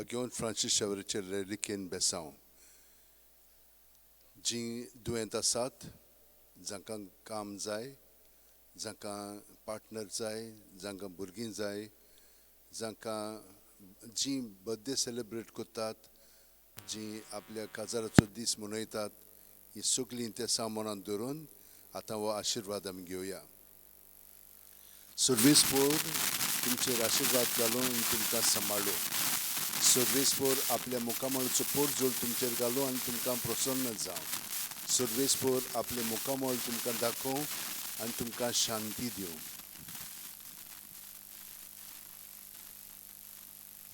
घेवन फ्रांसीस शेवरेचे रेलिकेन बेसांव जीं दुयेंत आसात, जांकां काम जाय, जांकां पार्टनर जाय, जांकां भुरगीं जाय, जांकां जीं बर्थडे सेलेब्रेट करतात, जीं आपल्या काजाराचो दीस मनयतात, ही सगळीं ते सामोरान धरून आतां हो आशिर्वाद आमी घेवया. सर्वेस्पोर तुमचेर आशिर्वाद घालून तुमकां सांबाळ्ळो. सर्वेस्पोर आपल्या मुखामळाचो पोट जोड तुमचेर घालूं आनी तुमकां प्रसन्न जावं. सर्वेस्पोर आपले मुखामळ तुमकां दाखोवं आनी तुमकां शांती दिवं.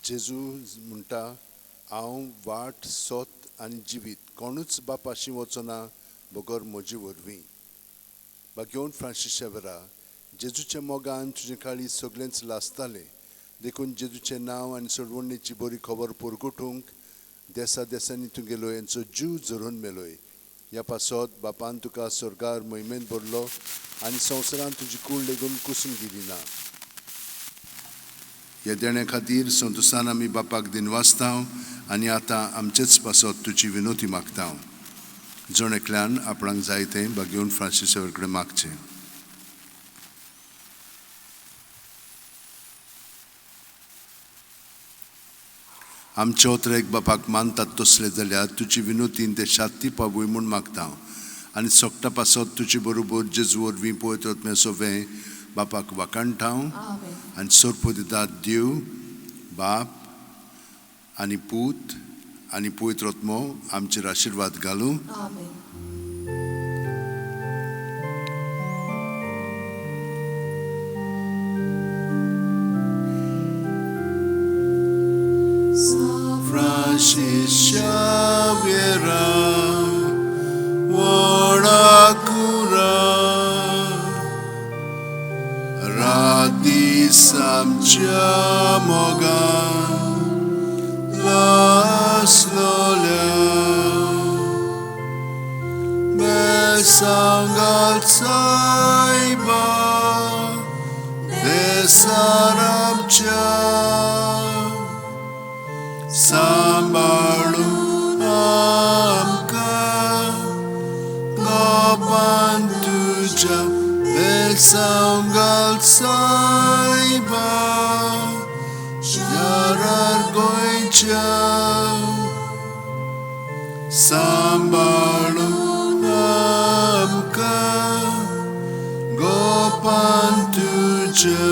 जेजू म्हणटा, हांव वाट, सोत आनी जिवीत, कोणूच बापाशी वचना बगर म्हजे वरवीं. घेवन फ्रांसीस शेवरा, जेजूच्या मोगान तुजे काळी सगळेंच लासतालें, देखून जेजूचें नांव आनी सोडवणेची बरी खबर परगटूंक देसा देसांनी तुगेलो हेंचो जीव झरोवन मेलोय. ह्या पासत बापान तुका स्वर्गार मोहिमेंत भरलो आनी संवसारान तुजी कूड लेगून कुसून गेली ना. ह्या देण्या खातीर संतोसान आमी बापाक दिनवासतांव आनी आतां आमचेच पासत तुजी विनोती मागतांव. जण एकल्यान आपणाक जाय तें घेवन फ्रांसीस शेवर कडेन मागचें. आमचे ओतरेक बापाक मानतात तसले जाल्यार तुजी विनोतीन ते शांती पावूय म्हूण मागता आनी सोगटा पासत तुजे बरोबर जेजू वरवीं पळयत वतमें सोवें बापाक वाकाणटाव आनी सोर्पो दितात देव बाप आनी पूत आनी पवित्र आत्मो आमचेर आशिर्वाद घालूं. Francis Xavier, Wodakura, Radis amcia mogan, Las Lolia, Besangal Saiba, Besaramcia. Sambalun amka gopan tuja besangal saiba jarar goincha. Sambalun amka gopan tuja